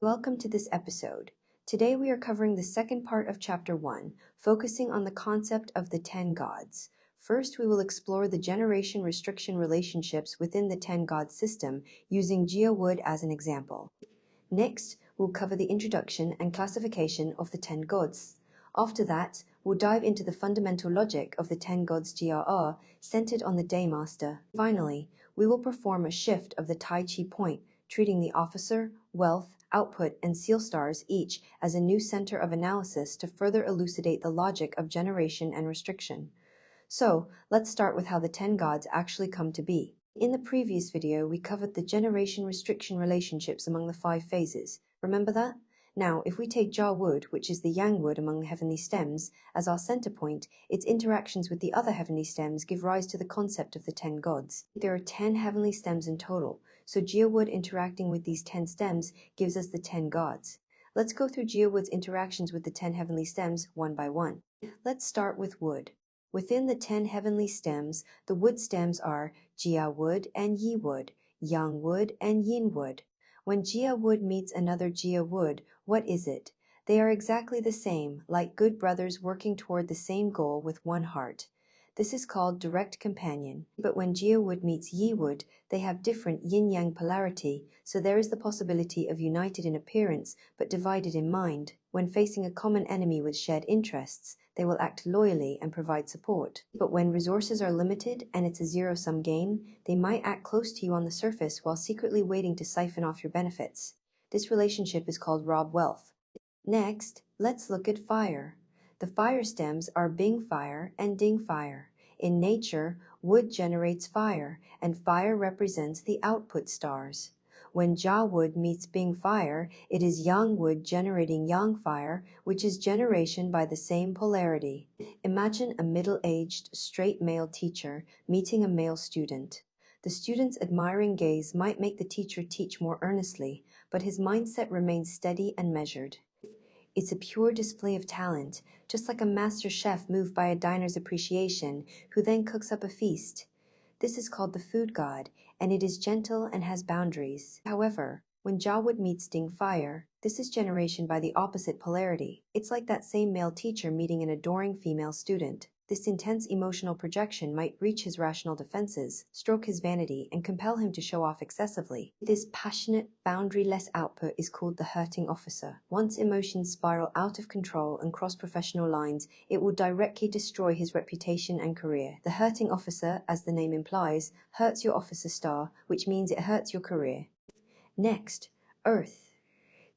Welcome to this episode. Today we are covering the second part of Chapter 1, focusing on the concept of the 10 gods. First, we will explore the generation restriction relationships within the 10 god system using Jia Wood as an example. Next, we'll cover the introduction and classification of the 10 gods. After that, we'll dive into the fundamental logic of the 10 gods GRR centered on the Daymaster. Finally, we will perform a shift of the Tai Chi point, treating the officer, wealth, output, and seal stars each as a new center of analysis to further elucidate the logic of generation and restriction. So, let's start with how the 10 gods actually come to be. In the previous video, we covered the generation restriction relationships among the 5 phases. Remember that? Now, if we take Jia Wood, which is the yang wood among the heavenly stems, as our center point, its interactions with the other heavenly stems give rise to the concept of the 10 gods. There are 10 heavenly stems in total, so Jia Wood interacting with these 10 stems gives us the 10 gods. Let's go through Jia Wood's interactions with the 10 heavenly stems one by one. Let's start with wood. Within the 10 heavenly stems, the wood stems are Jia Wood and Yi Wood, Yang Wood and Yin Wood. When Jia Wood meets another Jia Wood, what is it? They are exactly the same, like good brothers working toward the same goal with one heart. This is called direct companion. But when Jia Wood meets Yi Wood, they have different yin-yang polarity, so there is the possibility of united in appearance but divided in mind. When facing a common enemy with shared interests, they will act loyally and provide support. But when resources are limited and it's a zero-sum game, they might act close to you on the surface while secretly waiting to siphon off your benefits. This relationship is called rob wealth. Next, let's look at fire. The fire stems are Bing fire and Ding fire. In nature, wood generates fire, and fire represents the output stars. When Jia Wood meets Bing fire, it is Yang Wood generating Yang fire, which is generation by the same polarity. Imagine a middle-aged, straight male teacher meeting a male student. The student's admiring gaze might make the teacher teach more earnestly, but his mindset remains steady and measured. It's a pure display of talent, just like a master chef moved by a diner's appreciation, who then cooks up a feast. This is called the food god, and it is gentle and has boundaries. However, when Jia Wood meets Ding fire, this is generation by the opposite polarity. It's like that same male teacher meeting an adoring female student. This intense emotional projection might breach his rational defenses, stroke his vanity, and compel him to show off excessively. This passionate, boundary-less output is called the hurting officer. Once emotions spiral out of control and cross professional lines, it will directly destroy his reputation and career. The hurting officer, as the name implies, hurts your officer star, which means it hurts your career. Next, Earth.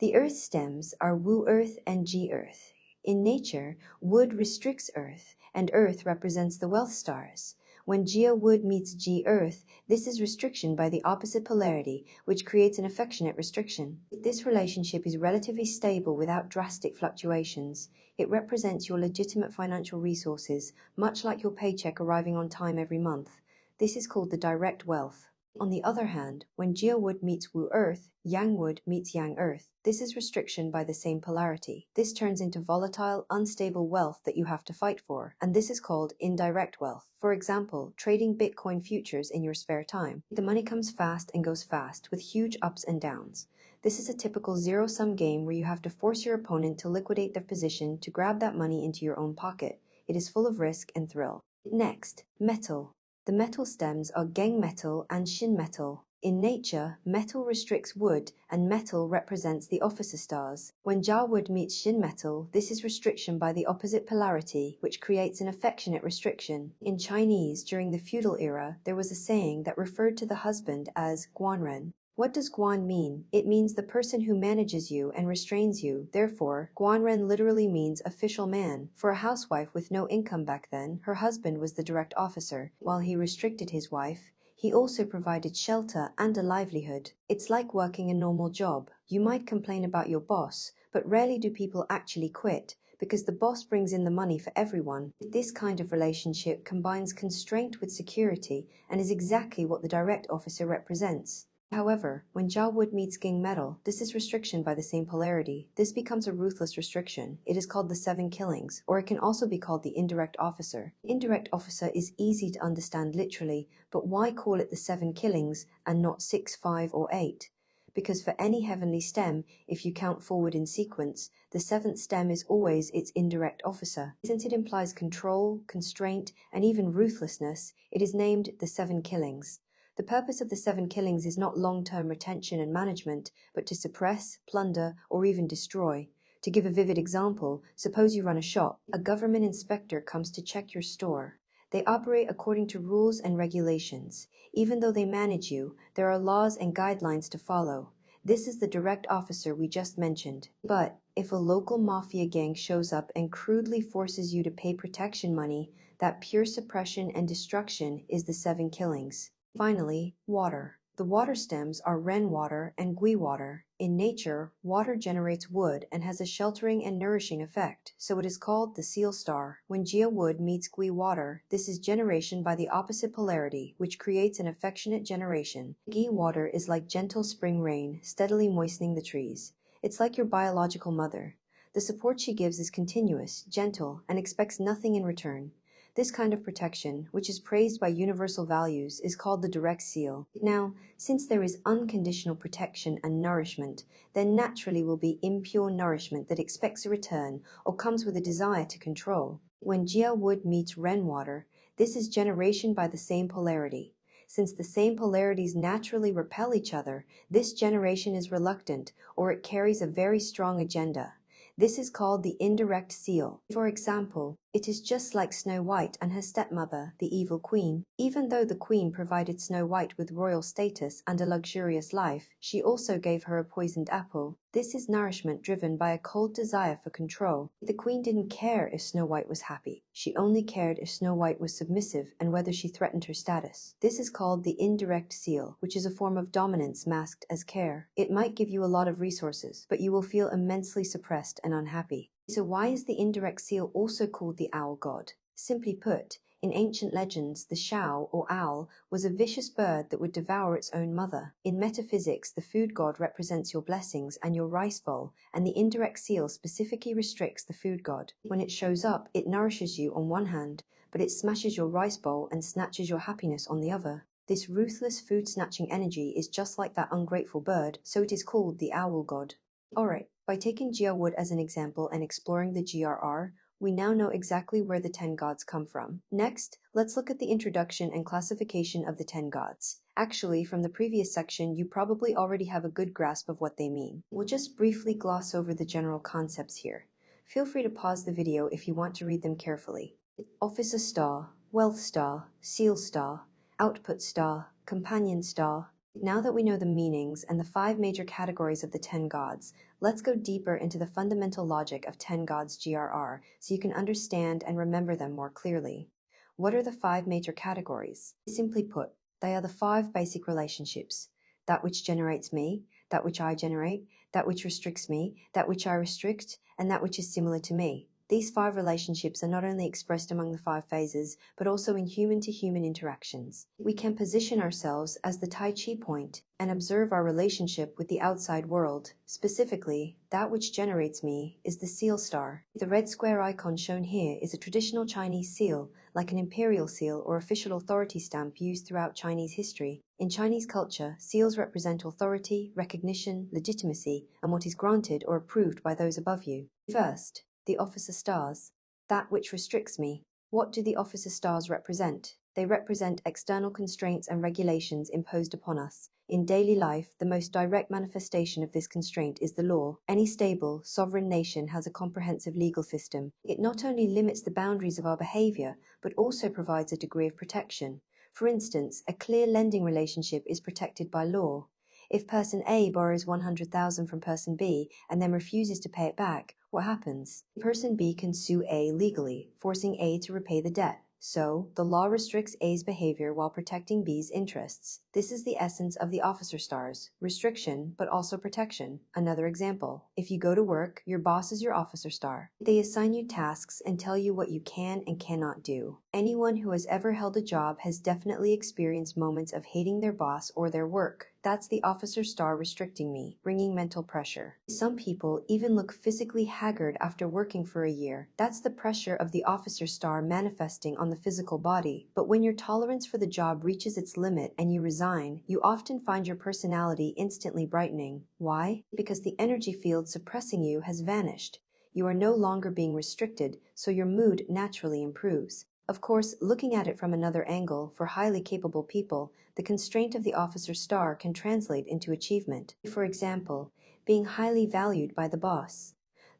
The Earth stems are Wu Earth and Ji Earth. In nature, wood restricts Earth, and Earth represents the wealth stars. When Jia Wood meets Ji Earth, this is restriction by the opposite polarity, which creates an affectionate restriction. This relationship is relatively stable without drastic fluctuations. It represents your legitimate financial resources, much like your paycheck arriving on time every month. This is called the direct wealth. On the other hand, when Jia Wood meets Wu Earth, Yang Wood meets Yang Earth. This is restriction by the same polarity. This turns into volatile, unstable wealth that you have to fight for, and this is called indirect wealth. For example, trading Bitcoin futures in your spare time. The money comes fast and goes fast, with huge ups and downs. This is a typical zero-sum game where you have to force your opponent to liquidate their position to grab that money into your own pocket. It is full of risk and thrill. Next, metal. The metal stems are Geng metal and Shin metal. In nature, metal restricts wood, and metal represents the officer stars. When Jia Wood meets Shin metal, this is restriction by the opposite polarity, which creates an affectionate restriction. In Chinese, during the feudal era, there was a saying that referred to the husband as guanren. What does guan mean? It means the person who manages you and restrains you. Therefore, guanren literally means official man. For a housewife with no income back then, her husband was the direct officer. While he restricted his wife, he also provided shelter and a livelihood. It's like working a normal job. You might complain about your boss, but rarely do people actually quit, because the boss brings in the money for everyone. This kind of relationship combines constraint with security and is exactly what the direct officer represents. However, when Jia Wood meets Ging metal, this is restriction by the same polarity. This becomes a ruthless restriction. It is called the 7 killings, or it can also be called the indirect officer. Indirect officer is easy to understand literally, but why call it the 7 killings and not 6, 5, or 8? because for any heavenly stem, if you count forward in sequence, the seventh stem is always its indirect officer. Since it implies control, constraint, and even ruthlessness, it is named the seven killings. The purpose of the seven killings is not long-term retention and management, but to suppress, plunder, or even destroy. To give a vivid example, suppose you run a shop. A government inspector comes to check your store. They operate according to rules and regulations. Even though they manage you, there are laws and guidelines to follow. This is the direct officer we just mentioned. But if a local mafia gang shows up and crudely forces you to pay protection money, that pure suppression and destruction is the seven killings. Finally, water. The water stems are Ren water and Gui water. In nature, water generates wood and has a sheltering and nourishing effect, so it is called the seal star. When Jia Wood meets Gui water, this is generation by the opposite polarity, which creates an affectionate generation. Gui water is like gentle spring rain, steadily moistening the trees. It's like your biological mother. The support she gives is continuous, gentle, and expects nothing in return. This kind of protection, which is praised by universal values, is called the direct seal. Now, since there is unconditional protection and nourishment, there naturally will be impure nourishment that expects a return or comes with a desire to control. When Jia Wood meets Ren water, this is generation by the same polarity. Since the same polarities naturally repel each other, this generation is reluctant, or it carries a very strong agenda. This is called the indirect seal. For example, it is just like Snow White and her stepmother, the evil queen. Even though the queen provided Snow White with royal status and a luxurious life, she also gave her a poisoned apple. This is nourishment driven by a cold desire for control. The queen didn't care if Snow White was happy. She only cared if Snow White was submissive and whether she threatened her status. This is called the indirect seal, which is a form of dominance masked as care. It might give you a lot of resources, but you will feel immensely suppressed and unhappy. So why is the indirect seal also called the owl god? Simply put, in ancient legends, the shao, or owl, was a vicious bird that would devour its own mother. In metaphysics, the food god represents your blessings and your rice bowl, and the indirect seal specifically restricts the food god. When it shows up, it nourishes you on one hand, but it smashes your rice bowl and snatches your happiness on the other. This ruthless food-snatching energy is just like that ungrateful bird, so it is called the owl god. Alright, by taking Jia Wood as an example and exploring the GRR, we now know exactly where the 10 gods come from. Next, let's look at the introduction and classification of the 10 gods. Actually, from the previous section, you probably already have a good grasp of what they mean. We'll just briefly gloss over the general concepts here. Feel free to pause the video if you want to read them carefully. Officer star, wealth star, seal star, output star, companion star. Now that we know the meanings and the 5 major categories of the 10 gods, let's go deeper into the fundamental logic of 10 gods GRR so you can understand and remember them more clearly. What are the 5 major categories? Simply put, they are the 5 basic relationships: that which generates me, that which I generate, that which restricts me, that which I restrict, and that which is similar to me. These 5 relationships are not only expressed among the 5 phases, but also in human-to-human interactions. We can position ourselves as the Tai Chi point and observe our relationship with the outside world. Specifically, that which generates me is the seal star. The red square icon shown here is a traditional Chinese seal, like an imperial seal or official authority stamp used throughout Chinese history. In Chinese culture, seals represent authority, recognition, legitimacy, and what is granted or approved by those above you. First, the officer stars. That which restricts me. What do the officer stars represent? They represent external constraints and regulations imposed upon us. In daily life, the most direct manifestation of this constraint is the law. Any stable, sovereign nation has a comprehensive legal system. It not only limits the boundaries of our behavior, but also provides a degree of protection. For instance, a clear lending relationship is protected by law. If person A borrows 100,000 from person B and then refuses to pay it back, what happens? Person B can sue A legally, forcing A to repay the debt. So, the law restricts A's behavior while protecting B's interests. This is the essence of the officer stars: restriction, but also protection. Another example: if you go to work, your boss is your officer star. They assign you tasks and tell you what you can and cannot do. Anyone who has ever held a job has definitely experienced moments of hating their boss or their work. That's the officer star restricting me, bringing mental pressure. Some people even look physically haggard after working for a year. That's the pressure of the officer star manifesting on the physical body. But when your tolerance for the job reaches its limit and you resign design, you often find your personality instantly brightening. Why? Because the energy field suppressing you has vanished. You are no longer being restricted, so your mood naturally improves. Of course, looking at it from another angle, for highly capable people, the constraint of the officer star can translate into achievement. For example, being highly valued by the boss.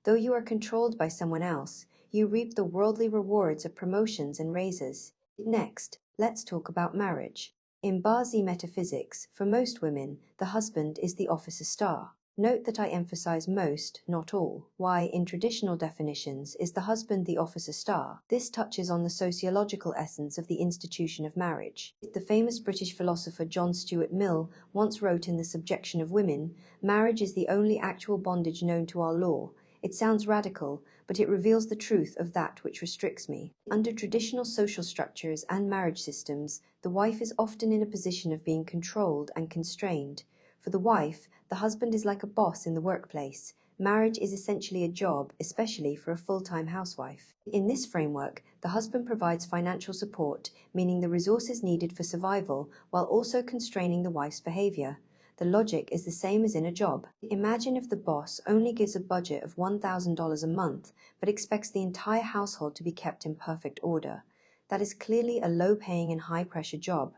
Though you are controlled by someone else, you reap the worldly rewards of promotions and raises. Next, let's talk about marriage. In Bazi metaphysics, for most women, the husband is the officer star. Note that I emphasize most, not all. Why, in traditional definitions, is the husband the officer star? This touches on the sociological essence of the institution of marriage. The famous British philosopher John Stuart Mill once wrote in The Subjection of Women, "Marriage is the only actual bondage known to our law." It sounds radical, but it reveals the truth of that which restricts me. Under traditional social structures and marriage systems, the wife is often in a position of being controlled and constrained. For the wife, the husband is like a boss in the workplace. Marriage is essentially a job, especially for a full-time housewife. In this framework, the husband provides financial support, meaning the resources needed for survival, while also constraining the wife's behavior. The logic is the same as in a job. Imagine if the boss only gives a budget of $1,000 a month, but expects the entire household to be kept in perfect order. That is clearly a low-paying and high-pressure job.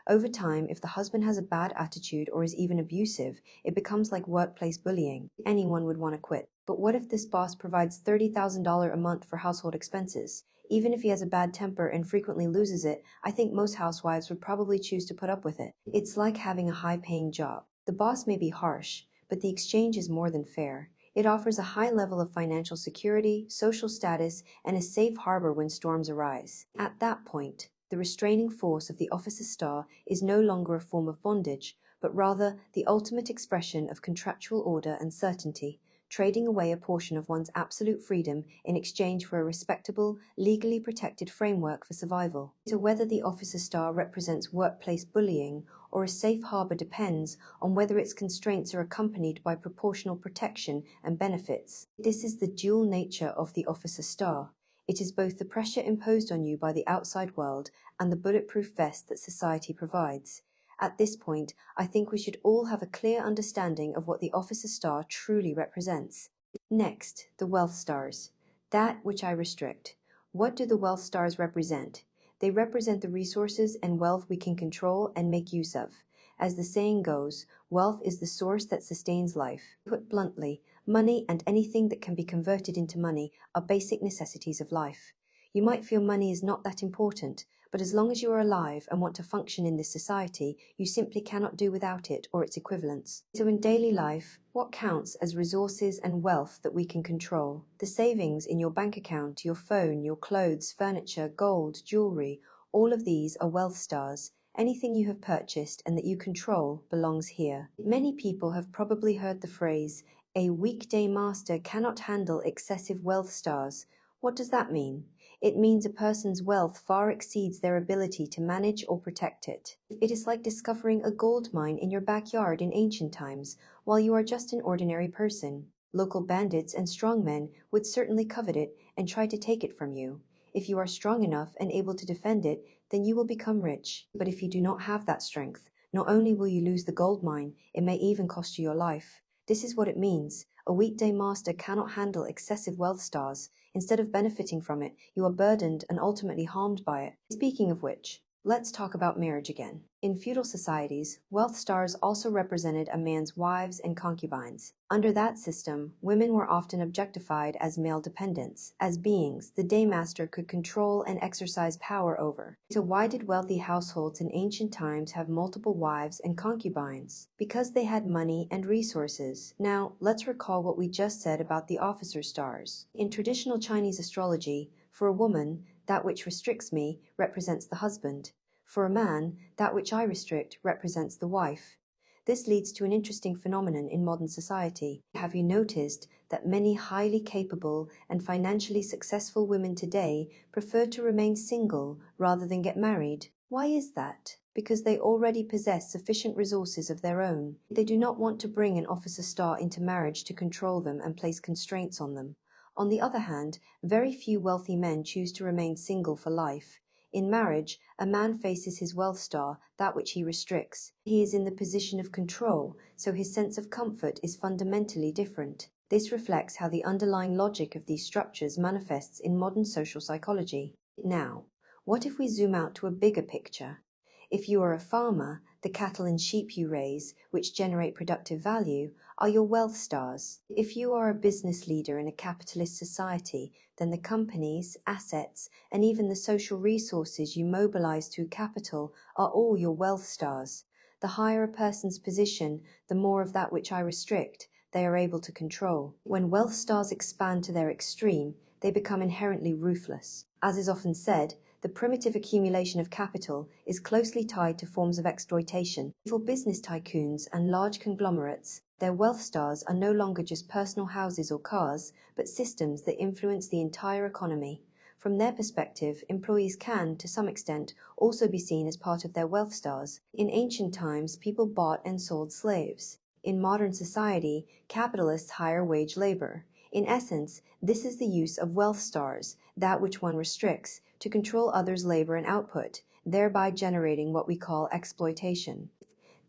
Over time, if the husband has a bad attitude or is even abusive, it becomes like workplace bullying. Anyone would want to quit. But what if this boss provides $30,000 a month for household expenses? Even if he has a bad temper and frequently loses it, I think most housewives would probably choose to put up with it. It's like having a high-paying job. The boss may be harsh, but the exchange is more than fair. It offers a high level of financial security, social status, and a safe harbor when storms arise. At that point, the restraining force of the officer star is no longer a form of bondage, but rather the ultimate expression of contractual order and certainty, trading away a portion of one's absolute freedom in exchange for a respectable, legally protected framework for survival. So whether the officer star represents workplace bullying or a safe harbor depends on whether its constraints are accompanied by proportional protection and benefits. This is the dual nature of the officer star. It is both the pressure imposed on you by the outside world and the bulletproof vest that society provides. At this point, I think we should all have a clear understanding of what the officer star truly represents. Next, the wealth stars. That which I restrict. What do the wealth stars represent? They represent the resources and wealth we can control and make use of. As the saying goes, wealth is the source that sustains life. Put bluntly, money and anything that can be converted into money are basic necessities of life. You might feel money is not that important, but as long as you are alive and want to function in this society, you simply cannot do without it or its equivalents. So in daily life, what counts as resources and wealth that we can control? The savings in your bank account, your phone, your clothes, furniture, gold, jewelry, all of these are wealth stars. Anything you have purchased and that you control belongs here. Many people have probably heard the phrase, "A weekday master cannot handle excessive wealth stars." What does that mean? It means a person's wealth far exceeds their ability to manage or protect it. It is like discovering a gold mine in your backyard in ancient times, while you are just an ordinary person. Local bandits and strongmen would certainly covet it and try to take it from you. If you are strong enough and able to defend it, then you will become rich. But if you do not have that strength, not only will you lose the gold mine, it may even cost you your life. This is what it means. A weekday master cannot handle excessive wealth stars. Instead of benefiting from it, you are burdened and ultimately harmed by it. Speaking of which, let's talk about marriage again. In feudal societies, wealth stars also represented a man's wives and concubines. Under that system, women were often objectified as male dependents, as beings the daymaster could control and exercise power over. So why did wealthy households in ancient times have multiple wives and concubines? Because they had money and resources. Now, let's recall what we just said about the officer stars. In traditional Chinese astrology, for a woman, that which restricts me represents the husband. For a man, that which I restrict represents the wife. This leads to an interesting phenomenon in modern society. Have you noticed that many highly capable and financially successful women today prefer to remain single rather than get married? Why is that? Because they already possess sufficient resources of their own. They do not want to bring an officer star into marriage to control them and place constraints on them. On the other hand, very few wealthy men choose to remain single for life. In marriage, a man faces his wealth star, that which he restricts. He is in the position of control, so his sense of comfort is fundamentally different. This reflects how the underlying logic of these structures manifests in modern social psychology. Now, what if we zoom out to a bigger picture? If you are a farmer, the cattle and sheep you raise, which generate productive value, are your wealth stars. If you are a business leader in a capitalist society, then the companies, assets, and even the social resources you mobilize through capital are all your wealth stars. The higher a person's position, the more of that which I restrict they are able to control. When wealth stars expand to their extreme, they become inherently ruthless. As is often said, the primitive accumulation of capital is closely tied to forms of exploitation. For business tycoons and large conglomerates, their wealth stars are no longer just personal houses or cars, but systems that influence the entire economy. From their perspective, employees can, to some extent, also be seen as part of their wealth stars. In ancient times, people bought and sold slaves. In modern society, capitalists hire wage labor. In essence, this is the use of wealth stars, that which one restricts, to control others' labor and output, thereby generating what we call exploitation.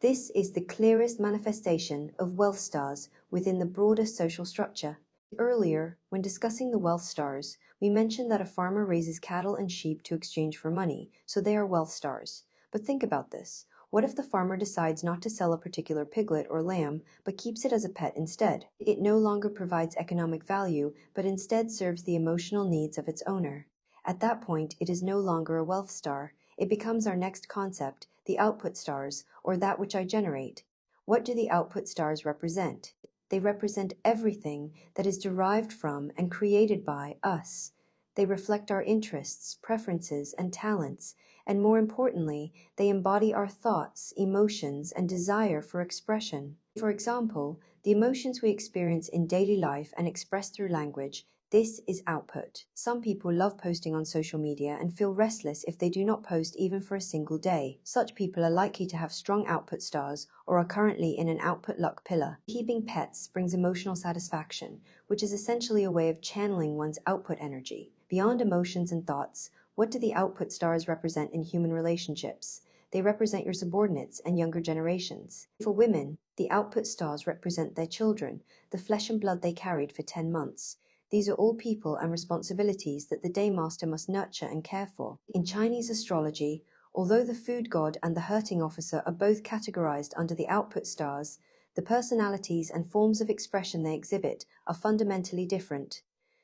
This is the clearest manifestation of wealth stars within the broader social structure. Earlier, when discussing the wealth stars, we mentioned that a farmer raises cattle and sheep to exchange for money, so they are wealth stars. But think about this. What if the farmer decides not to sell a particular piglet or lamb, but keeps it as a pet instead? It no longer provides economic value, but instead serves the emotional needs of its owner. At that point, it is no longer a wealth star. It becomes our next concept, the output stars, or that which I generate. What do the output stars represent? They represent everything that is derived from and created by us. They reflect our interests, preferences, and talents, and more importantly, they embody our thoughts, emotions, and desire for expression. For example, the emotions we experience in daily life and express through language, this is output. Some people love posting on social media and feel restless if they do not post even for a single day. Such people are likely to have strong output stars or are currently in an output luck pillar. Keeping pets brings emotional satisfaction, which is essentially a way of channeling one's output energy. Beyond emotions and thoughts, what do the output stars represent in human relationships? They represent your subordinates and younger generations. For women, the output stars represent their children, the flesh and blood they carried for 10 months. These are all people and responsibilities that the daymaster must nurture and care for. In Chinese astrology, although the food god and the hurting officer are both categorized under the output stars, the personalities and forms of expression they exhibit are fundamentally different.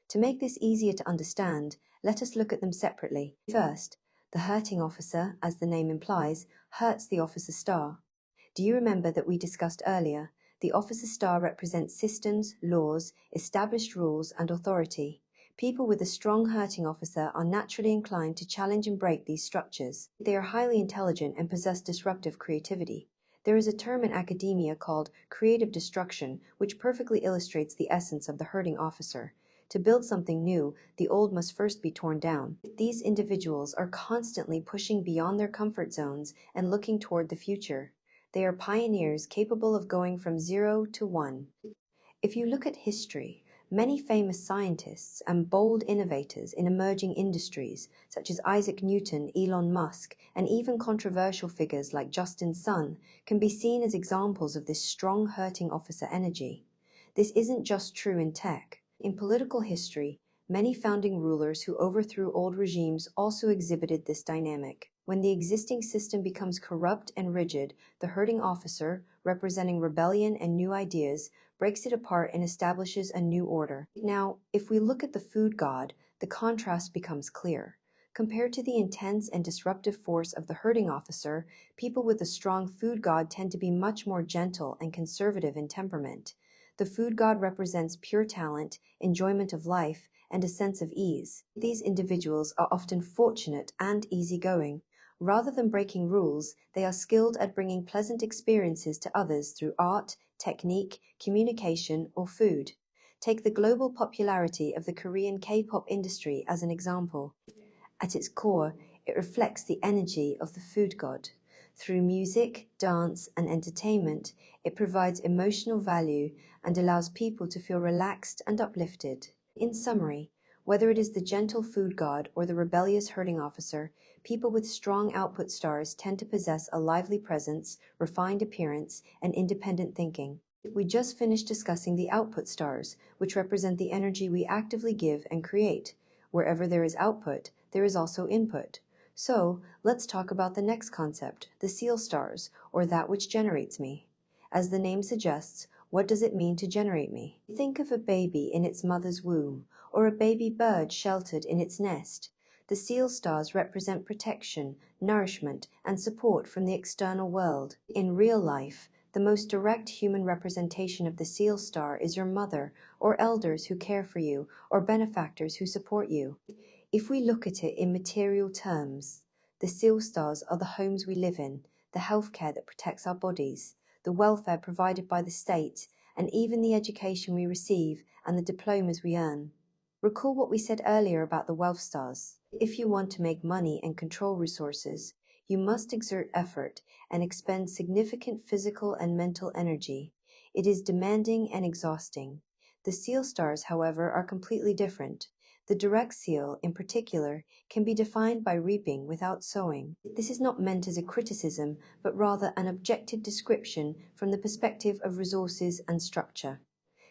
To make this easier to understand, let us look at them separately. First, the hurting officer, as the name implies, hurts the officer star. Do you remember that we discussed earlier? The officer star represents systems, laws, established rules, and authority. People with a strong hurting officer are naturally inclined to challenge and break these structures. They are highly intelligent and possess disruptive creativity. There is a term in academia called creative destruction, which perfectly illustrates the essence of the hurting officer. To build something new, the old must first be torn down. These individuals are constantly pushing beyond their comfort zones and looking toward the future. They are pioneers capable of going from 0 to 1. If you look at history, many famous scientists and bold innovators in emerging industries, such as Isaac Newton, Elon Musk, and even controversial figures like Justin Sun, can be seen as examples of this strong hurting officer energy. This isn't just true in tech. In political history, many founding rulers who overthrew old regimes also exhibited this dynamic. When the existing system becomes corrupt and rigid, the hurting officer, representing rebellion and new ideas, breaks it apart and establishes a new order. Now, if we look at the food god, the contrast becomes clear. Compared to the intense and disruptive force of the hurting officer, people with a strong food god tend to be much more gentle and conservative in temperament. The food god represents pure talent, enjoyment of life, and a sense of ease. These individuals are often fortunate and easygoing. Rather than breaking rules, they are skilled at bringing pleasant experiences to others through art, technique, communication, or food. Take the global popularity of the Korean K-pop industry as an example. At its core, it reflects the energy of the food god. Through music, dance, and entertainment, it provides emotional value and allows people to feel relaxed and uplifted. In summary, Whether it is the gentle food god or the rebellious herding officer, people with strong output stars tend to possess a lively presence, refined appearance, and independent thinking. We just finished discussing the output stars, which represent the energy we actively give and create. Wherever there is output, there is also input. So, let's talk about the next concept, the seal stars, or that which generates me. As the name suggests, what does it mean to generate me? Think of a baby in its mother's womb, or a baby bird sheltered in its nest. The seal stars represent protection, nourishment, and support from the external world. In real life, the most direct human representation of the seal star is your mother, or elders who care for you, or benefactors who support you. If we look at it in material terms, the seal stars are the homes we live in, the healthcare that protects our bodies, the welfare provided by the state, and even the education we receive and the diplomas we earn. Recall what we said earlier about the wealth stars. If you want to make money and control resources, you must exert effort and expend significant physical and mental energy. It is demanding and exhausting. The seal stars, however, are completely different. The direct seal, in particular, can be defined by reaping without sowing. This is not meant as a criticism, but rather an objective description from the perspective of resources and structure.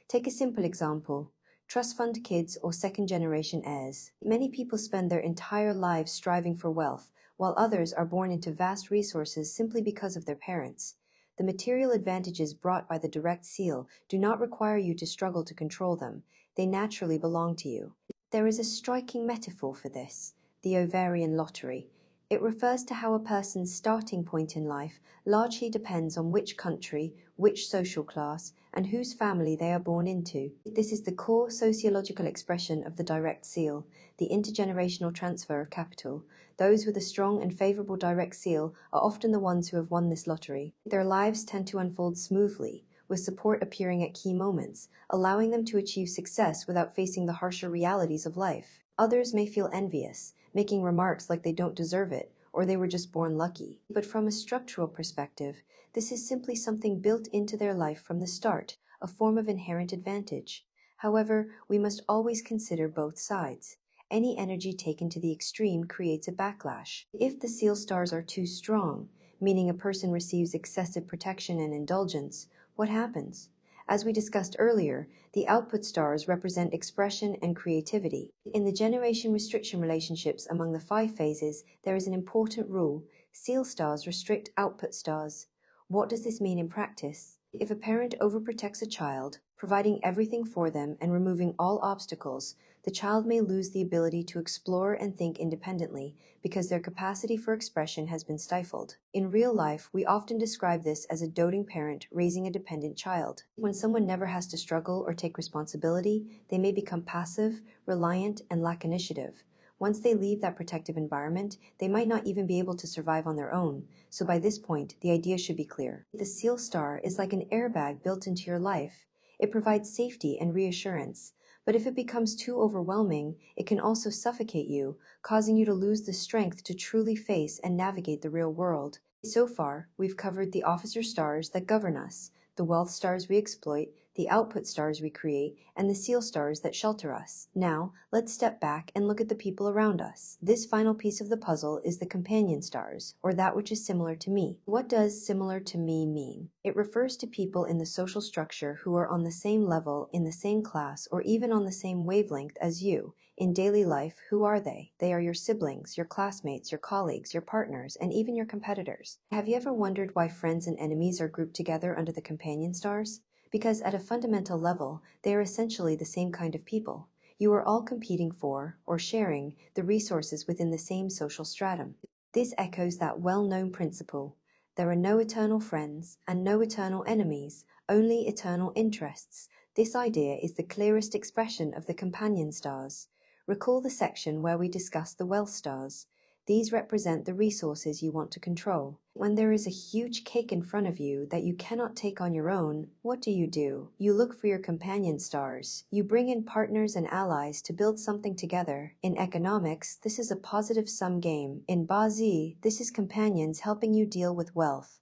Take a simple example. Trust fund kids or second-generation heirs. Many people spend their entire lives striving for wealth, while others are born into vast resources simply because of their parents. The material advantages brought by the direct seal do not require you to struggle to control them. They naturally belong to you. There is a striking metaphor for this, the ovarian lottery. It refers to how a person's starting point in life largely depends on which country, which social class, and whose family they are born into. This is the core sociological expression of the direct seal, the intergenerational transfer of capital. Those with a strong and favorable direct seal are often the ones who have won this lottery. Their lives tend to unfold smoothly, with support appearing at key moments, allowing them to achieve success without facing the harsher realities of life. Others may feel envious, making remarks like they don't deserve it, or they were just born lucky. But from a structural perspective, this is simply something built into their life from the start, a form of inherent advantage. However, we must always consider both sides. Any energy taken to the extreme creates a backlash. If the seal stars are too strong, meaning a person receives excessive protection and indulgence, what happens? As we discussed earlier, the output stars represent expression and creativity. In the generation restriction relationships among the 5 phases, there is an important rule. Seal stars restrict output stars. What does this mean in practice? If a parent overprotects a child, providing everything for them and removing all obstacles, the child may lose the ability to explore and think independently because their capacity for expression has been stifled. In real life, we often describe this as a doting parent raising a dependent child. When someone never has to struggle or take responsibility, they may become passive, reliant, and lack initiative. Once they leave that protective environment, they might not even be able to survive on their own. So by this point, the idea should be clear. The seal star is like an airbag built into your life. It provides safety and reassurance. But if it becomes too overwhelming, it can also suffocate you, causing you to lose the strength to truly face and navigate the real world. So far, we've covered the officer stars that govern us, the wealth stars we exploit, the output stars we create, and the seal stars that shelter us. Now, let's step back and look at the people around us. This final piece of the puzzle is the companion stars, or that which is similar to me. What does similar to me mean? It refers to people in the social structure who are on the same level, in the same class, or even on the same wavelength as you. In daily life, who are they? They are your siblings, your classmates, your colleagues, your partners, and even your competitors. Have you ever wondered why friends and enemies are grouped together under the companion stars? Because at a fundamental level, they are essentially the same kind of people. You are all competing for, or sharing, the resources within the same social stratum. This echoes that well-known principle. There are no eternal friends and no eternal enemies, only eternal interests. This idea is the clearest expression of the companion stars. Recall the section where we discussed the wealth stars. These represent the resources you want to control. When there is a huge cake in front of you that you cannot take on your own, what do? You look for your companion stars. You bring in partners and allies to build something together. In economics, this is a positive sum game. In Bazi, this is companions helping you deal with wealth.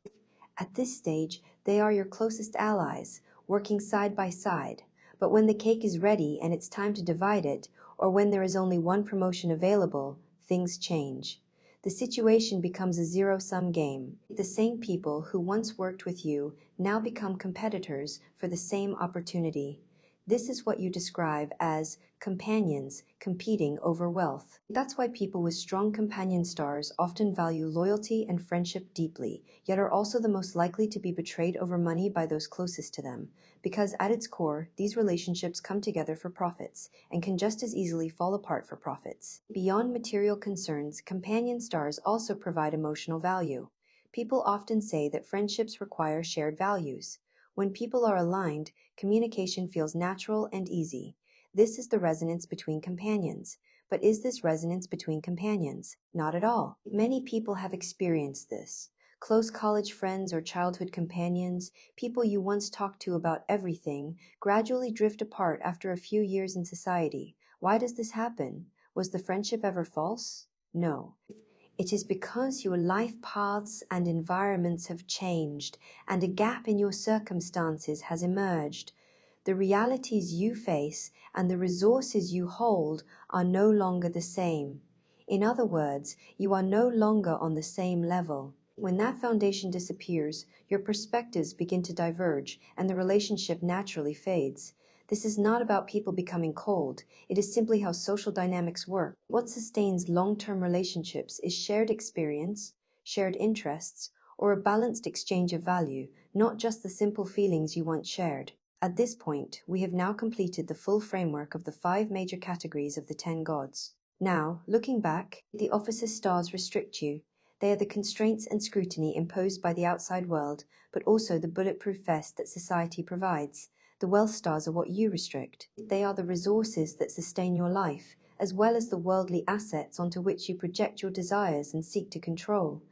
At this stage, they are your closest allies, working side by side. But when the cake is ready and it's time to divide it, or when there is only one promotion available, things change. The situation becomes a zero-sum game. The same people who once worked with you now become competitors for the same opportunity. This is what you describe as companions competing over wealth. That's why people with strong companion stars often value loyalty and friendship deeply, yet are also the most likely to be betrayed over money by those closest to them, because at its core, these relationships come together for profits and can just as easily fall apart for profits. Beyond material concerns, companion stars also provide emotional value. People often say that friendships require shared values. When people are aligned, communication feels natural and easy. This is the resonance between companions. But is this resonance between companions? Not at all. Many people have experienced this. Close college friends or childhood companions, people you once talked to about everything, gradually drift apart after a few years in society. Why does this happen? Was the friendship ever false? No. It is because your life paths and environments have changed, and a gap in your circumstances has emerged. The realities you face and the resources you hold are no longer the same. In other words, you are no longer on the same level. When that foundation disappears, your perspectives begin to diverge, and the relationship naturally fades. This is not about people becoming cold. It is simply how social dynamics work. What sustains long-term relationships is shared experience, shared interests, or a balanced exchange of value, not just the simple feelings you once shared. At this point, we have now completed the full framework of the 5 major categories of the 10 gods. Now, looking back, the officer's stars restrict you. They are the constraints and scrutiny imposed by the outside world, but also the bulletproof vest that society provides. The wealth stars are what you restrict. They are the resources that sustain your life, as well as the worldly assets onto which you project your desires and seek to control.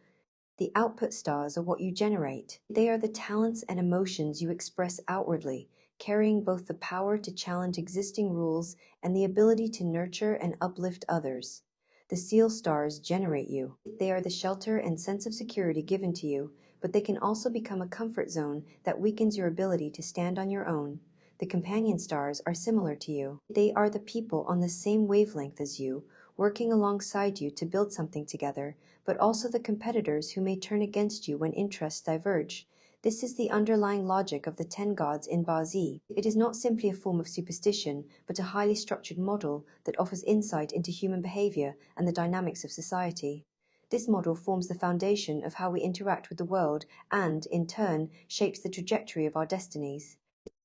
The output stars are what you generate. They are the talents and emotions you express outwardly, carrying both the power to challenge existing rules and the ability to nurture and uplift others. The seal stars generate you. They are the shelter and sense of security given to you, but they can also become a comfort zone that weakens your ability to stand on your own. The companion stars are similar to you. They are the people on the same wavelength as you, working alongside you to build something together, but also the competitors who may turn against you when interests diverge. This is the underlying logic of the 10 gods in Bazi. It is not simply a form of superstition, but a highly structured model that offers insight into human behavior and the dynamics of society. This model forms the foundation of how we interact with the world and, in turn, shapes the trajectory of our destinies.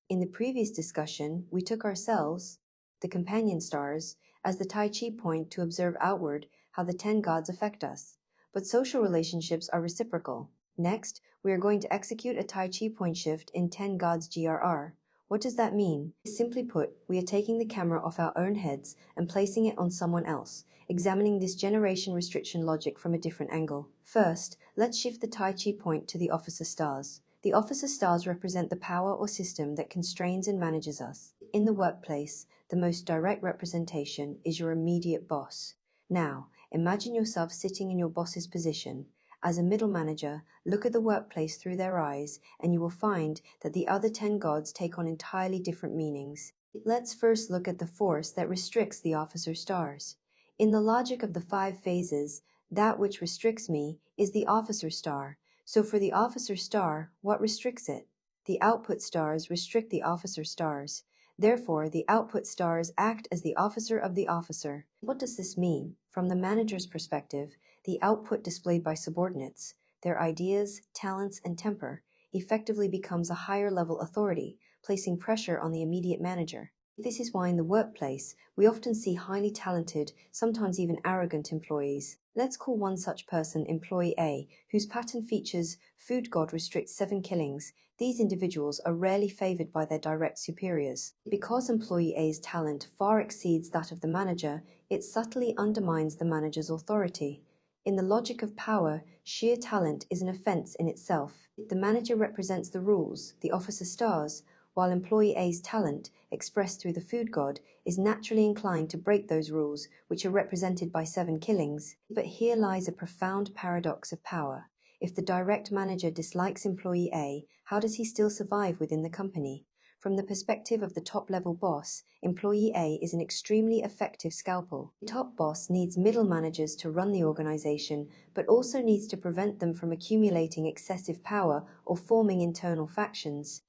In the previous discussion, we took ourselves, the companion stars, as the Tai Chi point to observe outward how the 10 gods affect us. But social relationships are reciprocal. Next, we are going to execute a Tai Chi point shift in 10 gods GRR. What does that mean? Simply put, we are taking the camera off our own heads and placing it on someone else, examining this generation restriction logic from a different angle. First, let's shift the Tai Chi point to the officer stars. The officer stars represent the power or system that constrains and manages us. In the workplace, the most direct representation is your immediate boss. Now, imagine yourself sitting in your boss's position. As a middle manager, look at the workplace through their eyes, and you will find that the other 10 gods take on entirely different meanings. Let's first look at the force that restricts the officer stars. In the logic of the 5 phases, that which restricts me is the officer star. So for the officer star, what restricts it? The output stars restrict the officer stars. Therefore, the output stars act as the officer of the officer. What does this mean? From the manager's perspective, the output displayed by subordinates, their ideas, talents, and temper, effectively becomes a higher level authority, placing pressure on the immediate manager. This is why in the workplace, we often see highly talented, sometimes even arrogant employees. Let's call one such person Employee A, whose pattern features food god restricts 7 killings. These individuals are rarely favored by their direct superiors. Because Employee A's talent far exceeds that of the manager, it subtly undermines the manager's authority. In the logic of power, sheer talent is an offense in itself. The manager represents the rules, the officer stars, while Employee A's talent, expressed through the food god, is naturally inclined to break those rules, which are represented by 7 killings. But here lies a profound paradox of power. If the direct manager dislikes Employee A, how does he still survive within the company? From the perspective of the top-level boss, employee A is an extremely effective scalpel. The top boss needs middle managers to run the organization, but also needs to prevent them from accumulating excessive power or forming internal factions.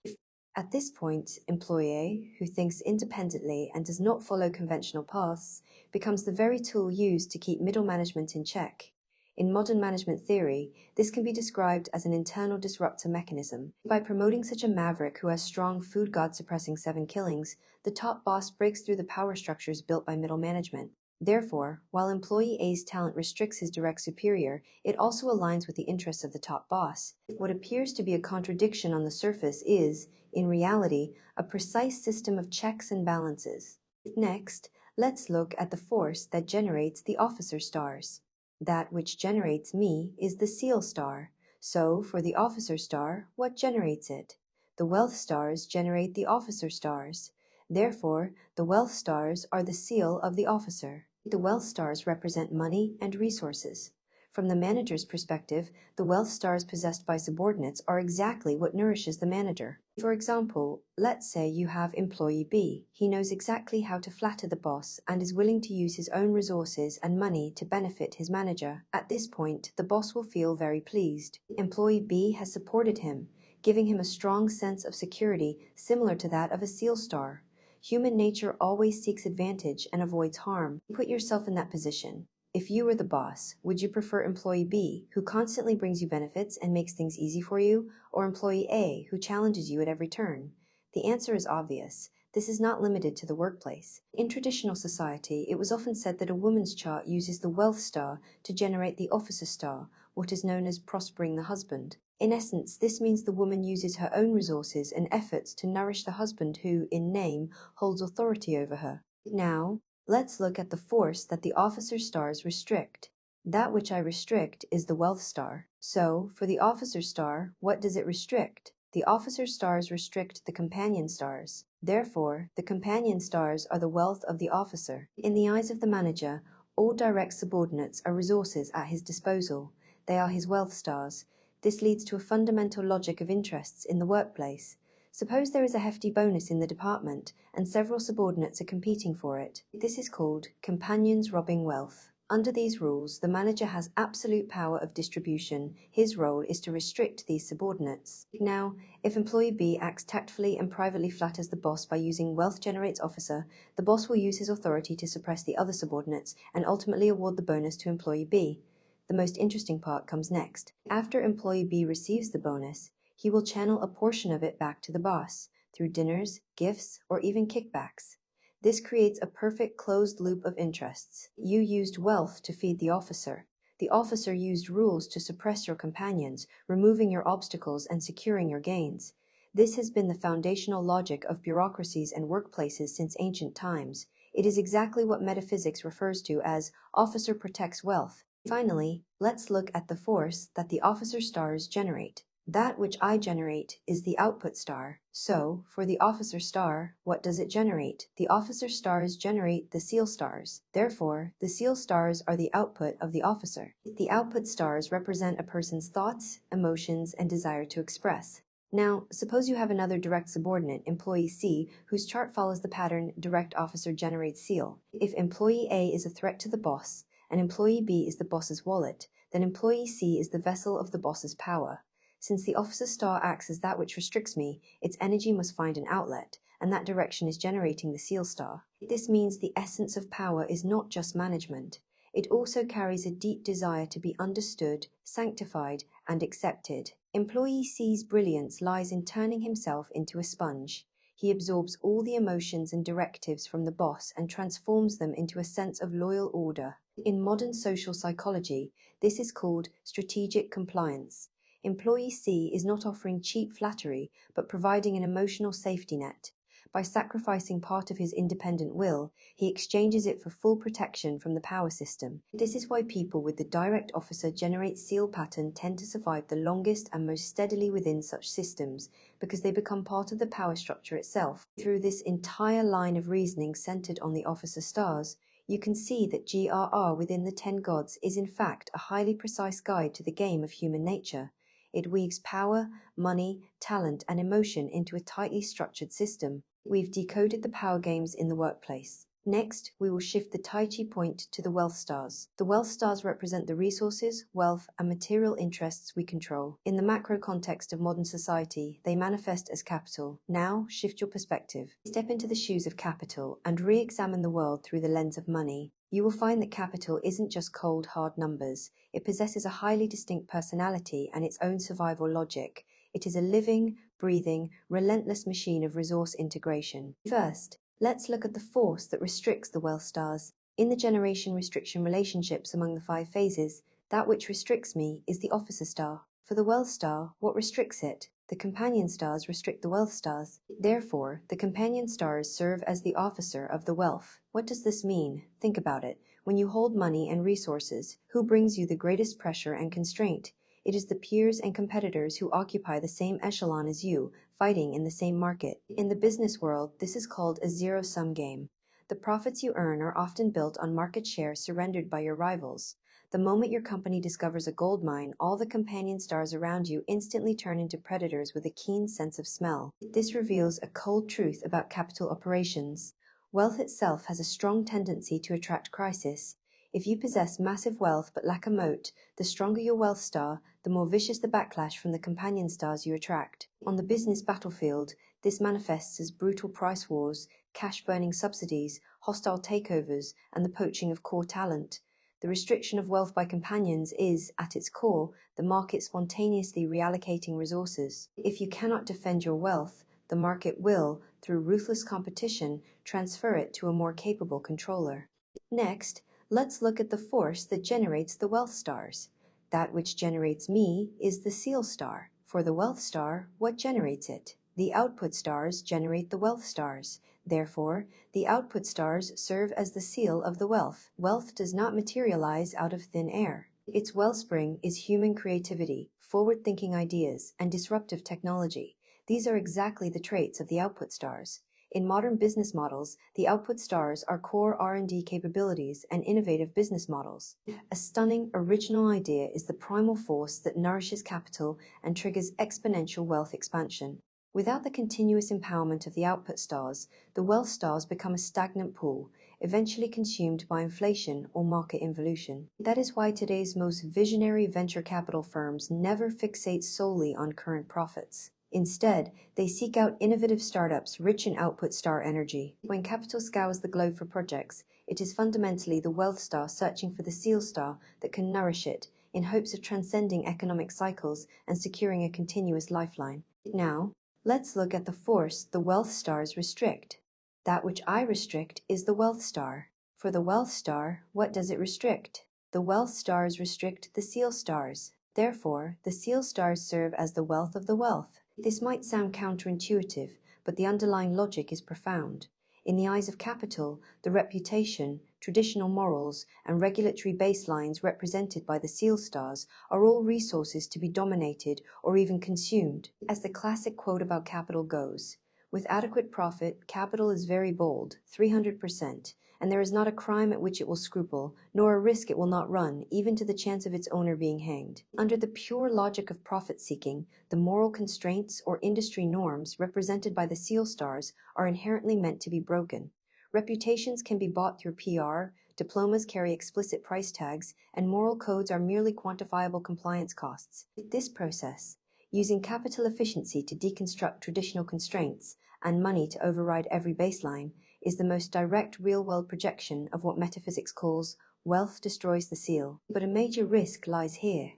At this point, employee A, who thinks independently and does not follow conventional paths, becomes the very tool used to keep middle management in check. In modern management theory, this can be described as an internal disruptor mechanism. By promoting such a maverick who has strong food god suppressing 7 killings, the top boss breaks through the power structures built by middle management. Therefore, while employee A's talent restricts his direct superior, it also aligns with the interests of the top boss. What appears to be a contradiction on the surface is, in reality, a precise system of checks and balances. Next, let's look at the force that generates the officer stars. That which generates me is the seal star. So, for the officer star, what generates it? The wealth stars generate the officer stars. Therefore, the wealth stars are the seal of the officer. The wealth stars represent money and resources. From the manager's perspective, the wealth stars possessed by subordinates are exactly what nourishes the manager. For example, let's say you have employee B. He knows exactly how to flatter the boss and is willing to use his own resources and money to benefit his manager. At this point, the boss will feel very pleased. Employee B has supported him, giving him a strong sense of security similar to that of a seal star. Human nature always seeks advantage and avoids harm. Put yourself in that position. If you were the boss, would you prefer employee B, who constantly brings you benefits and makes things easy for you, or employee A, who challenges you at every turn? The answer is obvious. This is not limited to the workplace. In traditional society, it was often said that a woman's chart uses the wealth star to generate the officer star, what is known as prospering the husband. In essence, this means the woman uses her own resources and efforts to nourish the husband who, in name, holds authority over her. Now, let's look at the force that the officer stars restrict. That which I restrict is the wealth star. So, for the officer star, what does it restrict? The officer stars restrict the companion stars. Therefore, the companion stars are the wealth of the officer. In the eyes of the manager, all direct subordinates are resources at his disposal. They are his wealth stars. This leads to a fundamental logic of interests in the workplace. Suppose there is a hefty bonus in the department, and several subordinates are competing for it. This is called companions robbing wealth. Under these rules, the manager has absolute power of distribution. His role is to restrict these subordinates. Now, if employee B acts tactfully and privately flatters the boss by using wealth generates officer, the boss will use his authority to suppress the other subordinates and ultimately award the bonus to employee B. The most interesting part comes next. After employee B receives the bonus, he will channel a portion of it back to the boss, through dinners, gifts, or even kickbacks. This creates a perfect closed loop of interests. You used wealth to feed the officer. The officer used rules to suppress your companions, removing your obstacles and securing your gains. This has been the foundational logic of bureaucracies and workplaces since ancient times. It is exactly what metaphysics refers to as officer protects wealth. Finally, let's look at the force that the officer stars generate. That which I generate is the output star. So, for the officer star, what does it generate? The officer stars generate the seal stars. Therefore, the seal stars are the output of the officer. The output stars represent a person's thoughts, emotions, and desire to express. Now, suppose you have another direct subordinate, employee C, whose chart follows the pattern direct officer generates seal. If employee A is a threat to the boss, and employee B is the boss's wallet, then employee C is the vessel of the boss's power. Since the officer star acts as that which restricts me, its energy must find an outlet, and that direction is generating the seal star. This means the essence of power is not just management. It also carries a deep desire to be understood, sanctified, and accepted. Employee C's brilliance lies in turning himself into a sponge. He absorbs all the emotions and directives from the boss and transforms them into a sense of loyal order. In modern social psychology, this is called strategic compliance. Employee C is not offering cheap flattery, but providing an emotional safety net. By sacrificing part of his independent will, he exchanges it for full protection from the power system. This is why people with the direct officer generate seal pattern tend to survive the longest and most steadily within such systems, because they become part of the power structure itself. Through this entire line of reasoning centered on the officer stars, you can see that GRR within the 10 gods is in fact a highly precise guide to the game of human nature. It weaves power, money, talent, and emotion into a tightly structured system. We've decoded the power games in the workplace. Next, we will shift the Tai Chi point to the wealth stars. The wealth stars represent the resources, wealth, and material interests we control. In the macro context of modern society, they manifest as capital. Now, shift your perspective. Step into the shoes of capital and re-examine the world through the lens of money. You will find that capital isn't just cold, hard numbers. It possesses a highly distinct personality and its own survival logic. It is a living, breathing, relentless machine of resource integration. First, let's look at the force that restricts the wealth stars. In the generation restriction relationships among the 5 phases, that which restricts me is the officer star. For the wealth star, what restricts it? The companion stars restrict the wealth stars. Therefore, the companion stars serve as the officer of the wealth. What does this mean? Think about it. When you hold money and resources, who brings you the greatest pressure and constraint? It is the peers and competitors who occupy the same echelon as you, fighting in the same market. In the business world, this is called a zero-sum game. The profits you earn are often built on market share surrendered by your rivals. The moment your company discovers a gold mine, all the companion stars around you instantly turn into predators with a keen sense of smell. This reveals a cold truth about capital operations. Wealth itself has a strong tendency to attract crisis. If you possess massive wealth but lack a moat, the stronger your wealth star, the more vicious the backlash from the companion stars you attract. On the business battlefield, this manifests as brutal price wars, cash-burning subsidies, hostile takeovers, and the poaching of core talent. The restriction of wealth by companions is, at its core, the market spontaneously reallocating resources. If you cannot defend your wealth, the market will, through ruthless competition, transfer it to a more capable controller. Next, let's look at the force that generates the wealth stars. That which generates me is the seal star. For the wealth star, what generates it? The output stars generate the wealth stars. Therefore, the output stars serve as the seal of the wealth. Wealth does not materialize out of thin air. Its wellspring is human creativity, forward-thinking ideas, and disruptive technology. These are exactly the traits of the output stars. In modern business models, the output stars are core R&D capabilities and innovative business models. A stunning, original idea is the primal force that nourishes capital and triggers exponential wealth expansion. Without the continuous empowerment of the output stars, the wealth stars become a stagnant pool, eventually consumed by inflation or market involution. That is why today's most visionary venture capital firms never fixate solely on current profits. Instead, they seek out innovative startups rich in output star energy. When capital scours the globe for projects, it is fundamentally the wealth star searching for the seal star that can nourish it, in hopes of transcending economic cycles and securing a continuous lifeline. Now, let's look at the force the wealth stars restrict. That which I restrict is the wealth star. For the wealth star, what does it restrict? The wealth stars restrict the seal stars. Therefore, the seal stars serve as the wealth of the wealth. This might sound counterintuitive, but the underlying logic is profound. In the eyes of capital, the reputation, traditional morals, and regulatory baselines represented by the seal stars are all resources to be dominated or even consumed. As the classic quote about capital goes, "With adequate profit, capital is very bold, 300%, and there is not a crime at which it will scruple, nor a risk it will not run, even to the chance of its owner being hanged." Under the pure logic of profit-seeking, the moral constraints or industry norms represented by the seal stars are inherently meant to be broken. Reputations can be bought through PR, diplomas carry explicit price tags, and moral codes are merely quantifiable compliance costs. This process, using capital efficiency to deconstruct traditional constraints and money to override every baseline, is the most direct real-world projection of what metaphysics calls wealth destroys the seal. But a major risk lies here.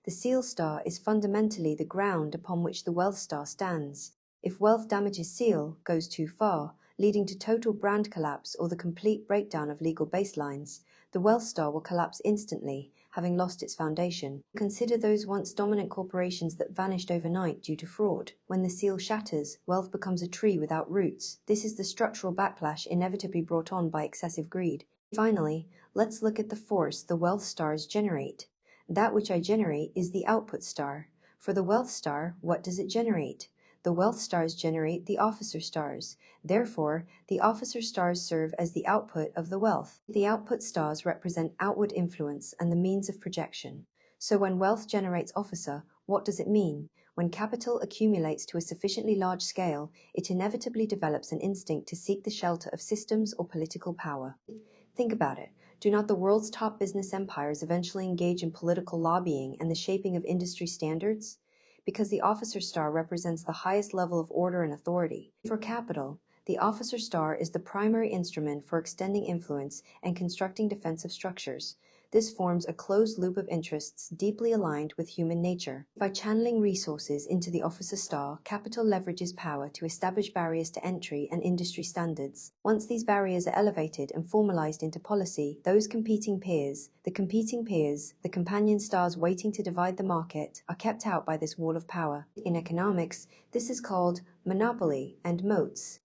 The seal star is fundamentally the ground upon which the wealth star stands. If wealth damages seal, goes too far, leading to total brand collapse or the complete breakdown of legal baselines, the wealth star will collapse instantly, having lost its foundation. Consider those once dominant corporations that vanished overnight due to fraud. When the seal shatters, wealth becomes a tree without roots. This is the structural backlash inevitably brought on by excessive greed. Finally, let's look at the force the wealth stars generate. That which I generate is the output star. For the wealth star, what does it generate? The wealth stars generate the officer stars. Therefore, the officer stars serve as the output of the wealth. The output stars represent outward influence and the means of projection. So when wealth generates officer, What does it mean? When capital accumulates to a sufficiently large scale, it inevitably develops an instinct to seek the shelter of systems or political power. Think about it. Do not the world's top business empires eventually engage in political lobbying and the shaping of industry standards? Because the officer star represents the highest level of order and authority. For capital, the officer star is the primary instrument for extending influence and constructing defensive structures. This forms a closed loop of interests deeply aligned with human nature. By channeling resources into the officer star, capital leverages power to establish barriers to entry and industry standards. Once these barriers are elevated and formalized into policy, the competing peers, the companion stars waiting to divide the market, are kept out by this wall of power. In economics, this is called monopoly and moats.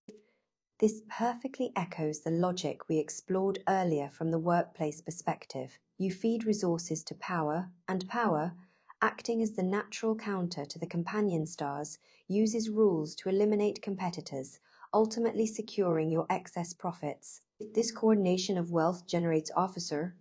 This perfectly echoes the logic we explored earlier from the workplace perspective. You feed resources to power, and power, acting as the natural counter to the companion stars, uses rules to eliminate competitors, ultimately securing your excess profits. This coordination of wealth generates officer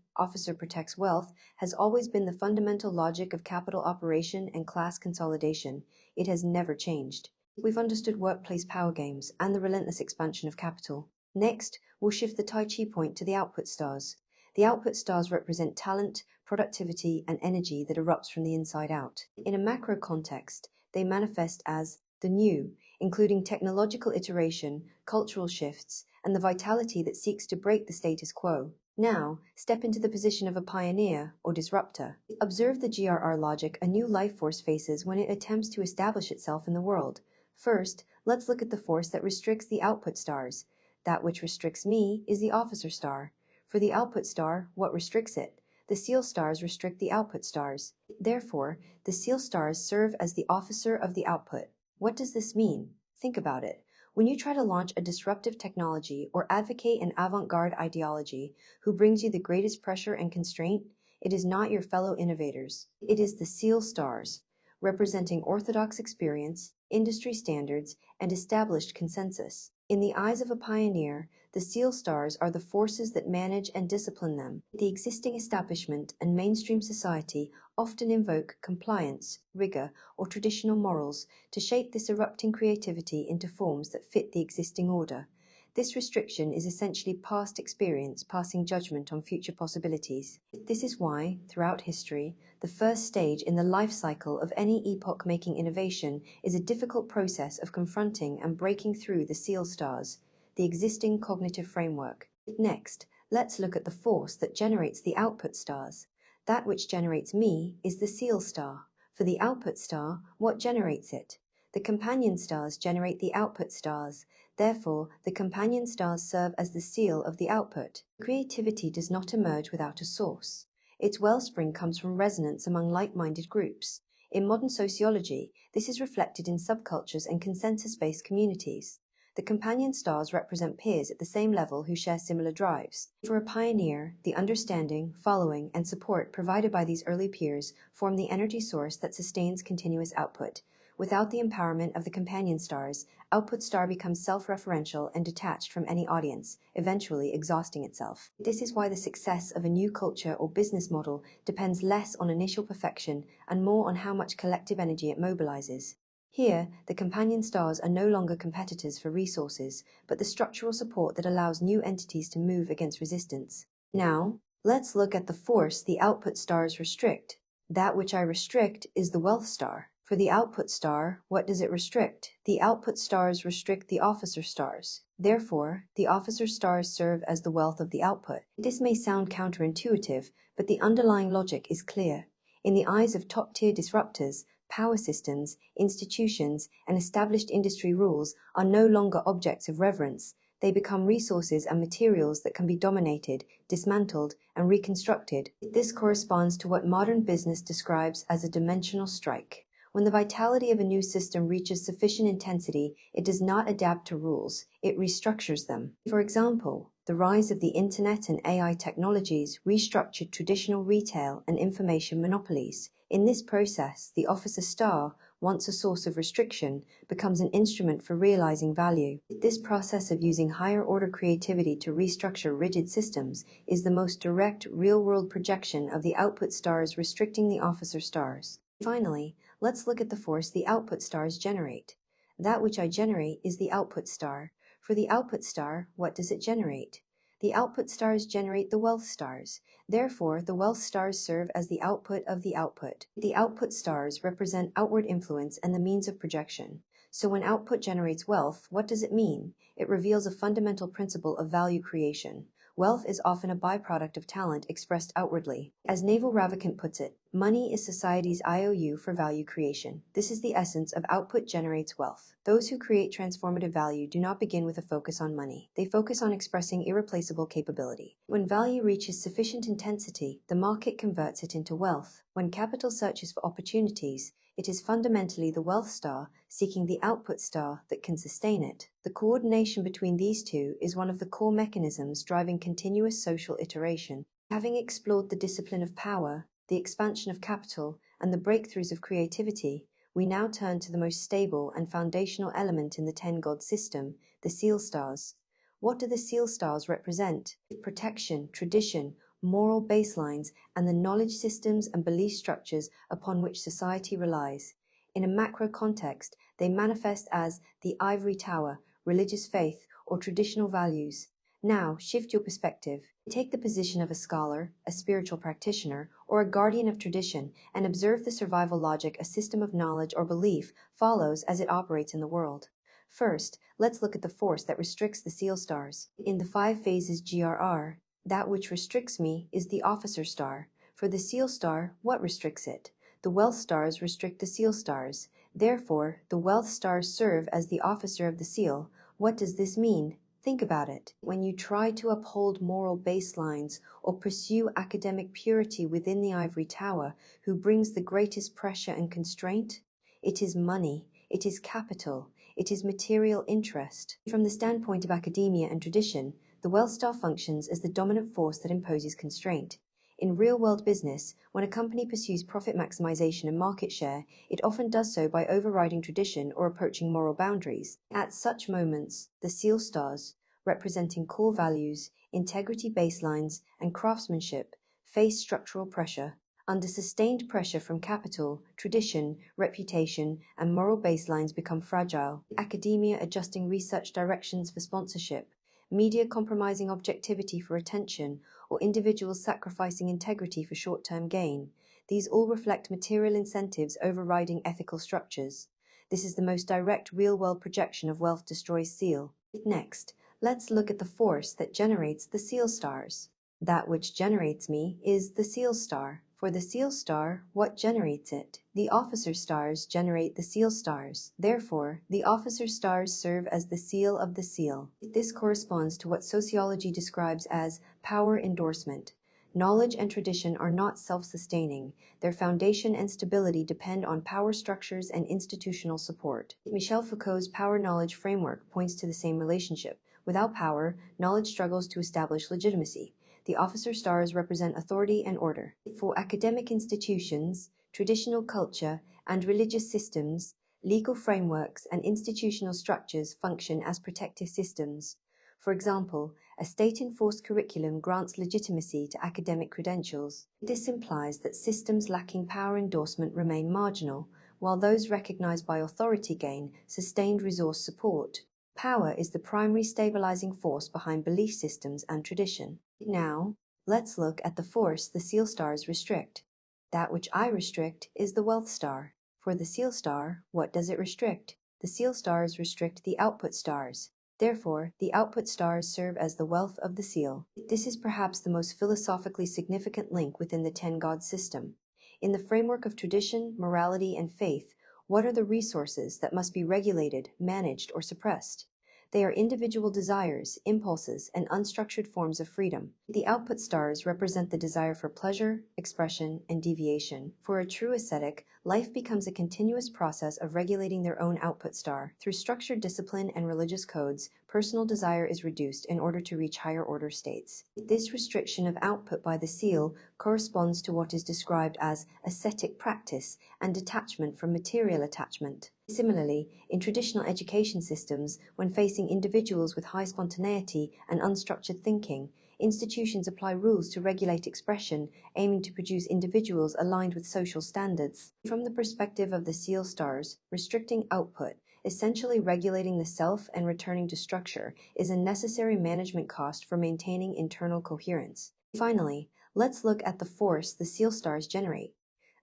protects wealth, has always been the fundamental logic of capital operation and class consolidation. It has never changed. We've understood workplace power games and the relentless expansion of capital. Next, we'll shift the Tai Chi point to the output stars. The output stars represent talent, productivity, and energy that erupts from the inside out. In a macro context, they manifest as the new, including technological iteration, cultural shifts, and the vitality that seeks to break the status quo. Now, step into the position of a pioneer or disruptor. Observe the GRR logic a new life force faces when it attempts to establish itself in the world. First, let's look at the force that restricts the output stars. That which restricts me is the officer star. For the output star, what restricts it? The seal stars restrict the output stars. Therefore, the seal stars serve as the officer of the output. What does this mean? Think about it. When you try to launch a disruptive technology or advocate an avant-garde ideology, who brings you the greatest pressure and constraint? It is not your fellow innovators. It is the seal stars, representing orthodox experience, industry standards, and established consensus. In the eyes of a pioneer, the seal stars are the forces that manage and discipline them. The existing establishment and mainstream society often invoke compliance, rigor, or traditional morals to shape this erupting creativity into forms that fit the existing order. This restriction is essentially past experience passing judgment on future possibilities. This is why, throughout history, the first stage in the life cycle of any epoch-making innovation is a difficult process of confronting and breaking through the seal stars, the existing cognitive framework. Next, let's look at the force that generates the output stars. That which generates me is the seal star. For the output star, what generates it? The companion stars generate the output stars. Therefore, the companion stars serve as the seal of the output. Creativity does not emerge without a source. Its wellspring comes from resonance among like-minded groups. In modern sociology, this is reflected in subcultures and consensus-based communities. The companion stars represent peers at the same level who share similar drives. For a pioneer, the understanding, following, and support provided by these early peers form the energy source that sustains continuous output. Without the empowerment of the companion stars, output star becomes self-referential and detached from any audience, eventually exhausting itself. This is why the success of a new culture or business model depends less on initial perfection and more on how much collective energy it mobilizes. Here, the companion stars are no longer competitors for resources, but the structural support that allows new entities to move against resistance. Now, let's look at the force the output stars restrict. That which I restrict is the wealth star. For the output star, what does it restrict? The output stars restrict the officer stars. Therefore, the officer stars serve as the wealth of the output. This may sound counterintuitive, but the underlying logic is clear. In the eyes of top-tier disruptors, power systems, institutions, and established industry rules are no longer objects of reverence. They become resources and materials that can be dominated, dismantled, and reconstructed. This corresponds to what modern business describes as a dimensional strike. When the vitality of a new system reaches sufficient intensity, it does not adapt to rules, it restructures them. For example, the rise of the internet and AI technologies restructured traditional retail and information monopolies. In this process, the officer star, once a source of restriction, becomes an instrument for realizing value. This process of using higher-order creativity to restructure rigid systems is the most direct, real-world projection of the output stars restricting the officer stars. Finally, let's look at the force the output stars generate. That which I generate is the output star. For the output star, what does it generate? The output stars generate the wealth stars. Therefore, the wealth stars serve as the output of the output. The output stars represent outward influence and the means of projection. So when output generates wealth, what does it mean? It reveals a fundamental principle of value creation. Wealth is often a byproduct of talent expressed outwardly. As Naval Ravikant puts it, money is society's IOU for value creation. This is the essence of output generates wealth. Those who create transformative value do not begin with a focus on money. They focus on expressing irreplaceable capability. When value reaches sufficient intensity, the market converts it into wealth. When capital searches for opportunities, it is fundamentally the wealth star seeking the output star that can sustain it. The coordination between these two is one of the core mechanisms driving continuous social iteration. Having explored the discipline of power, the expansion of capital, and the breakthroughs of creativity, we now turn to the most stable and foundational element in the 10-god system, the seal stars. What do the seal stars represent? Protection, tradition, moral baselines, and the knowledge systems and belief structures upon which society relies. In a macro context, they manifest as the ivory tower, religious faith, or traditional values. Now, shift your perspective. Take the position of a scholar, a spiritual practitioner, or a guardian of tradition, and observe the survival logic a system of knowledge or belief follows as it operates in the world. First, let's look at the force that restricts the seal stars. In the 5 phases GRR, that which restricts me is the officer star. For the seal star, what restricts it? The wealth stars restrict the seal stars. Therefore, the wealth stars serve as the officer of the seal. What does this mean? Think about it. When you try to uphold moral baselines or pursue academic purity within the ivory tower, who brings the greatest pressure and constraint? It is money. It is capital. It is material interest. From the standpoint of academia and tradition, the wealth star functions as the dominant force that imposes constraint. In real-world business, when a company pursues profit maximization and market share, it often does so by overriding tradition or approaching moral boundaries. At such moments, the seal stars, representing core values, integrity baselines, and craftsmanship, face structural pressure. Under sustained pressure from capital, tradition, reputation, and moral baselines become fragile. Academia adjusting research directions for sponsorship, media compromising objectivity for attention, or individuals sacrificing integrity for short-term gain. These all reflect material incentives overriding ethical structures. This is the most direct real-world projection of wealth destroys seal. Next, let's look at the force that generates the seal stars. That which generates me is the seal star. For the seal star, what generates it? The officer stars generate the seal stars. Therefore, the officer stars serve as the seal of the seal. This corresponds to what sociology describes as power endorsement. Knowledge and tradition are not self-sustaining. Their foundation and stability depend on power structures and institutional support. Michel Foucault's power-knowledge framework points to the same relationship. Without power, knowledge struggles to establish legitimacy. The officer stars represent authority and order. For academic institutions, traditional culture, and religious systems, legal frameworks and institutional structures function as protective systems. For example, a state-enforced curriculum grants legitimacy to academic credentials. This implies that systems lacking power endorsement remain marginal, while those recognized by authority gain sustained resource support. Power is the primary stabilizing force behind belief systems and tradition. Now, let's look at the force the seal stars restrict. That which I restrict is the wealth star. For the seal star, what does it restrict? The seal stars restrict the output stars. Therefore, the output stars serve as the wealth of the seal. This is perhaps the most philosophically significant link within the 10-god system. In the framework of tradition, morality, and faith, what are the resources that must be regulated, managed, or suppressed? They are individual desires, impulses, and unstructured forms of freedom. The output stars represent the desire for pleasure, expression, and deviation. For a true ascetic, life becomes a continuous process of regulating their own output star. Through structured discipline and religious codes, personal desire is reduced in order to reach higher order states. This restriction of output by the seal corresponds to what is described as ascetic practice and detachment from material attachment. Similarly, in traditional education systems, when facing individuals with high spontaneity and unstructured thinking, institutions apply rules to regulate expression, aiming to produce individuals aligned with social standards. From the perspective of the SEAL stars, restricting output, essentially regulating the self and returning to structure, is a necessary management cost for maintaining internal coherence. Finally, let's look at the force the SEAL stars generate.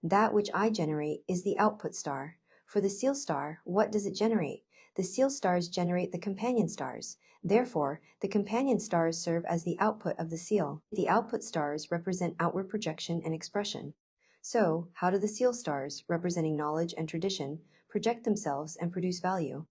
That which I generate is the output star. For the SEAL star, what does it generate? The SEAL stars generate the companion stars. Therefore, the companion stars serve as the output of the SEAL. The output stars represent outward projection and expression. So, how do the SEAL stars, representing knowledge and tradition, project themselves and produce value?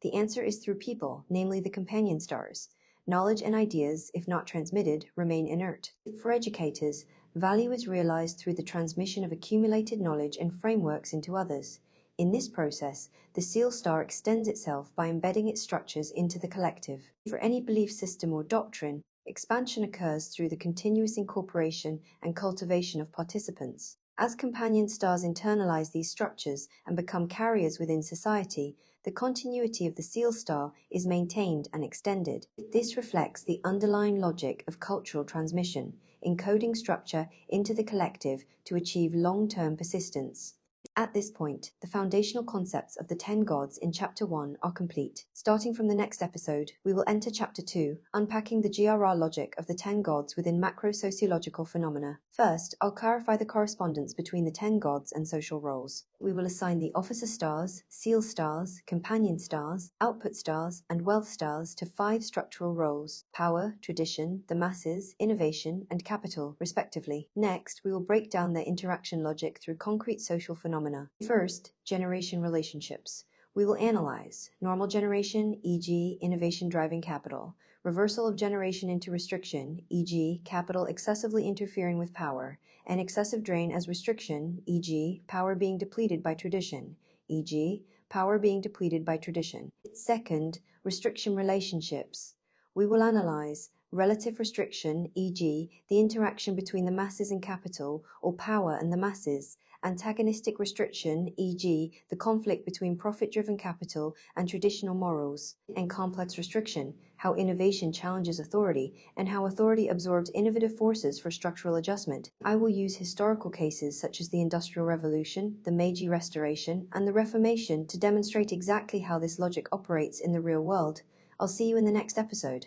The answer is through people, namely the companion stars. Knowledge and ideas, if not transmitted, remain inert. For educators, value is realized through the transmission of accumulated knowledge and frameworks into others. In this process, the SEAL star extends itself by embedding its structures into the collective. For any belief system or doctrine, expansion occurs through the continuous incorporation and cultivation of participants. As companion stars internalize these structures and become carriers within society, the continuity of the SEAL star is maintained and extended. This reflects the underlying logic of cultural transmission, encoding structure into the collective to achieve long-term persistence. At this point, the foundational concepts of the 10 gods in Chapter 1 are complete. Starting from the next episode, we will enter Chapter 2, unpacking the GRR logic of the 10 gods within macro-sociological phenomena. First, I'll clarify the correspondence between the 10 gods and social roles. We will assign the officer stars, SEAL stars, companion stars, output stars, and wealth stars to 5 structural roles: power, tradition, the masses, innovation, and capital, respectively. Next, we will break down their interaction logic through concrete social phenomena. First, generation relationships. We will analyze normal generation, e.g., innovation driving capital, reversal of generation into restriction, e.g., capital excessively interfering with power, and excessive drain as restriction, e.g., power being depleted by tradition, e.g., power being depleted by tradition. Second, restriction relationships. We will analyze relative restriction, e.g., the interaction between the masses and capital, or power and the masses; antagonistic restriction, e.g., the conflict between profit-driven capital and traditional morals; and complex restriction, how innovation challenges authority, and how authority absorbs innovative forces for structural adjustment. I will use historical cases such as the Industrial Revolution, the Meiji Restoration, and the Reformation to demonstrate exactly how this logic operates in the real world. I'll see you in the next episode.